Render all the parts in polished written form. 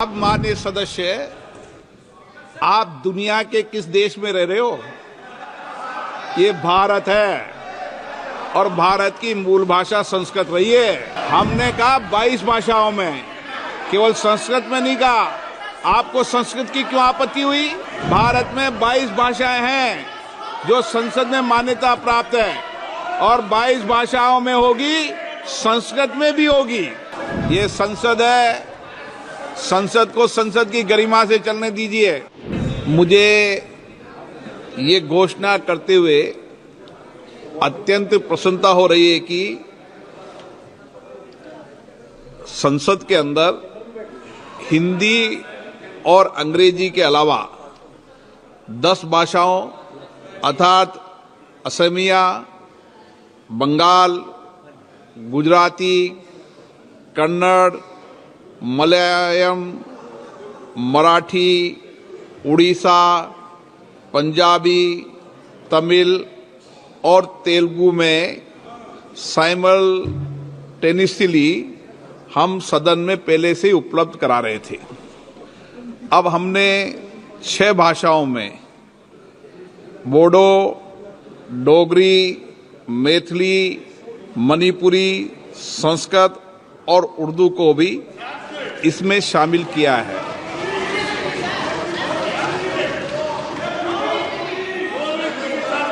अब माननीय सदस्य, आप दुनिया के किस देश में रह रहे हो? ये भारत है और भारत की मूल भाषा संस्कृत रही है। हमने कहा 22 भाषाओं में, केवल संस्कृत में नहीं कहा। आपको संस्कृत की क्यों आपत्ति हुई? भारत में 22 भाषाएं हैं जो संसद में मान्यता प्राप्त है और 22 भाषाओं में होगी, संस्कृत में भी होगी। ये संसद है, संसद को संसद की गरिमा से चलने दीजिए। मुझे ये घोषणा करते हुए अत्यंत प्रसन्नता हो रही है कि संसद के अंदर हिंदी और अंग्रेजी के अलावा 10 भाषाओं अर्थात असमिया, बंगाल, गुजराती, कन्नड़, मलयालम, मराठी, उड़ीसा, पंजाबी, तमिल और तेलुगु में साइमल्टेनियसली हम सदन में पहले से ही उपलब्ध करा रहे थे। अब हमने 6 भाषाओं में बोडो, डोगरी, मैथिली, मणिपुरी, संस्कृत और उर्दू को भी इसमें शामिल किया है।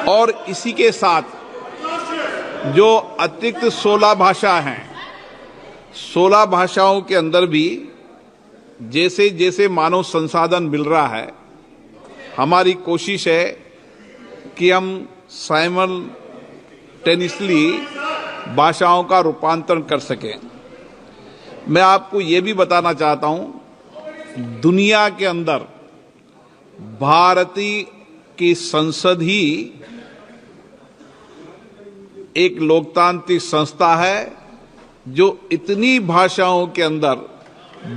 और इसी के साथ जो अतिरिक्त 16 भाषा हैं, 16 भाषाओं के अंदर भी जैसे जैसे मानव संसाधन मिल रहा है, हमारी कोशिश है कि हम साइमल्टेनियसली भाषाओं का रूपांतरण कर सकें। मैं आपको ये भी बताना चाहता हूं, दुनिया के अंदर भारतीय की संसद ही एक लोकतांत्रिक संस्था है जो इतनी भाषाओं के अंदर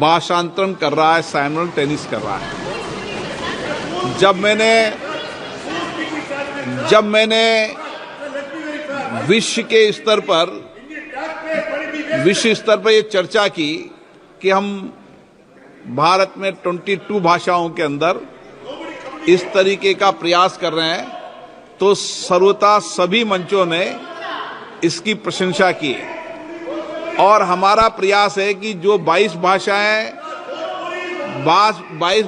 भाषांतरण कर रहा है, साइमल्टेनियस कर रहा है। जब मैंने विश्व स्तर पर ये चर्चा की कि हम भारत में 22 भाषाओं के अंदर इस तरीके का प्रयास कर रहे हैं, तो सर्वथा सभी मंचों ने इसकी प्रशंसा की। और हमारा प्रयास है कि जो 22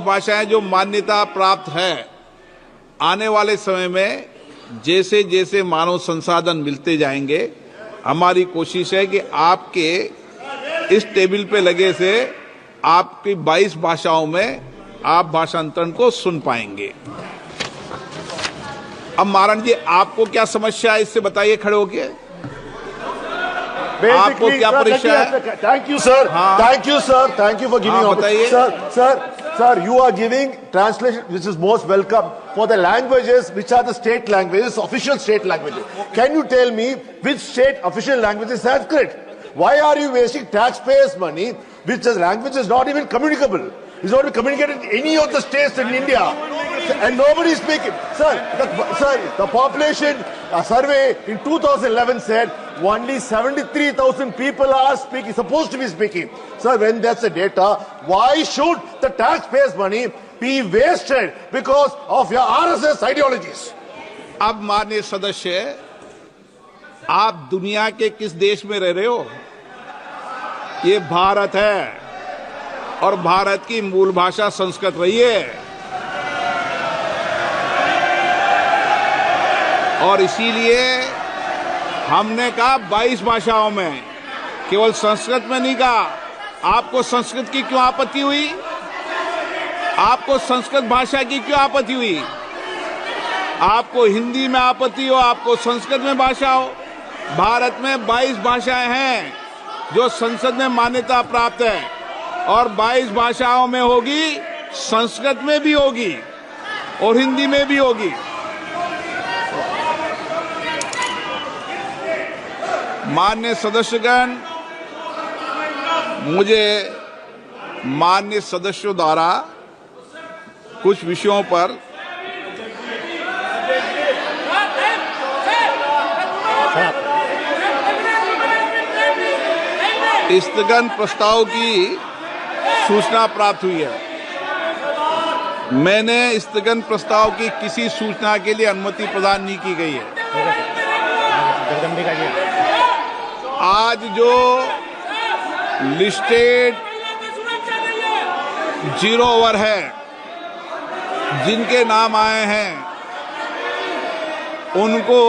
भाषाएं जो मान्यता प्राप्त है, आने वाले समय में जैसे जैसे मानव संसाधन मिलते जाएंगे, हमारी कोशिश है कि आपके इस टेबल पे लगे से आपकी 22 भाषाओं में आप भाषांतरण को सुन पाएंगे। अब मारण जी, आपको क्या समस्या है, इससे बताइए खड़े होके। आपको क्या परेशानी है? Thank you sir, thank you sir, thank you for giving. बताइए sir, you are giving translation which is most welcome for the languages which are the state languages, official state languages. Can you tell me which state official language is Sanskrit? Why are you wasting taxpayers' money which the language is not even communicable? It's not even communicated in any of the states in India, and nobody is speaking. Sir, the population survey in 2011 said only 73,000 people are speaking, supposed to be speaking. Sir, when that's the data, why should the taxpayers' money be wasted because of your RSS ideologies? अब माननीय सदस्य, आप दुनिया के किस देश में रह रहे हो? ये भारत है और भारत की मूल भाषा संस्कृत रही है। और इसीलिए हमने कहा 22 भाषाओं में, केवल संस्कृत में नहीं कहा। आपको संस्कृत की क्यों आपत्ति हुई? आपको संस्कृत भाषा की क्यों आपत्ति हुई? आपको हिंदी में आपत्ति हो, आपको संस्कृत में भाषा हो। भारत में 22 भाषाएं हैं जो संसद में मान्यता प्राप्त है और 22 भाषाओं में होगी, संस्कृत में भी होगी और हिंदी में भी होगी। माननीय सदस्यगण, मुझे माननीय सदस्यों द्वारा कुछ विषयों पर स्थगन प्रस्ताव की सूचना प्राप्त हुई है। मैंने स्थगन प्रस्ताव की किसी सूचना के लिए अनुमति प्रदान नहीं की गई है। आज जो लिस्टेड 0 ओवर है, जिनके नाम आए हैं, उनको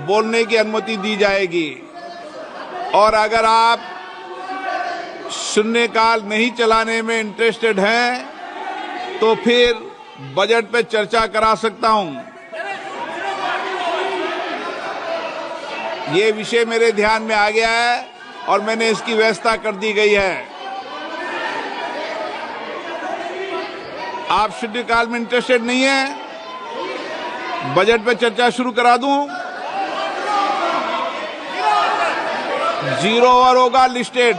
बोलने की अनुमति दी जाएगी। और अगर आप शून्यकाल नहीं चलाने में इंटरेस्टेड हैं तो फिर बजट पे चर्चा करा सकता हूं। ये विषय मेरे ध्यान में आ गया है और मैंने इसकी व्यवस्था कर दी गई है। आप शून्यकाल में इंटरेस्टेड नहीं है, बजट पे चर्चा शुरू करा दूं। 0 ओवर होगा लिस्टेड,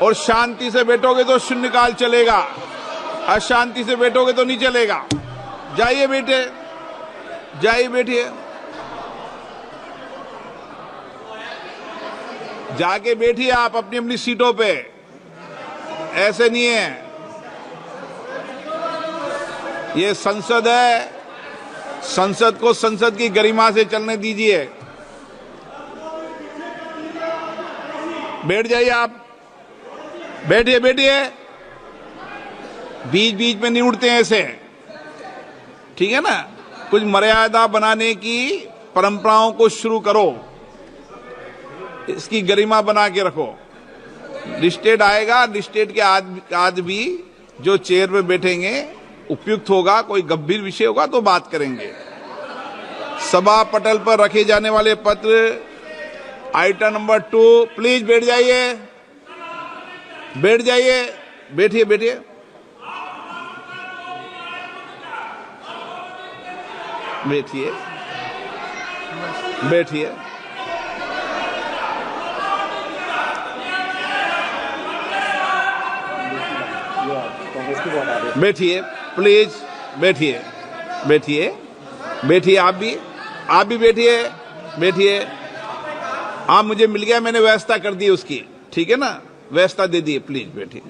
और शांति से बैठोगे तो शून्यकाल चलेगा, अशांति से बैठोगे तो नहीं चलेगा। जाइए बेटे, जाइए बैठिए, जाके बैठिए आप अपनी अपनी सीटों पे। ऐसे नहीं है, ये संसद है, संसद को संसद की गरिमा से चलने दीजिए। बैठ जाइए आप, बैठिए बैठिए, बीच बीच में नहीं उठते हैं ऐसे, ठीक है ना। कुछ मर्यादा बनाने की परंपराओं को शुरू करो, इसकी गरिमा बना के रखो। लिस्टेड आएगा, लिस्टेड के आज भी जो चेयर पे बैठेंगे, उपयुक्त होगा, कोई गंभीर विषय होगा तो बात करेंगे। सभा पटल पर रखे जाने वाले पत्र आइटम नंबर 2, प्लीज बैठ जाइए, बैठ जाइए, बैठिए बैठिए, बैठिए बैठिए, बैठिए प्लीज, बैठिए बैठिए बैठिए, आप भी बैठिए बैठिए। हाँ, मुझे मिल गया, मैंने व्यवस्था कर दी उसकी, ठीक है ना, व्यवस्था दे दी, प्लीज बैठिए।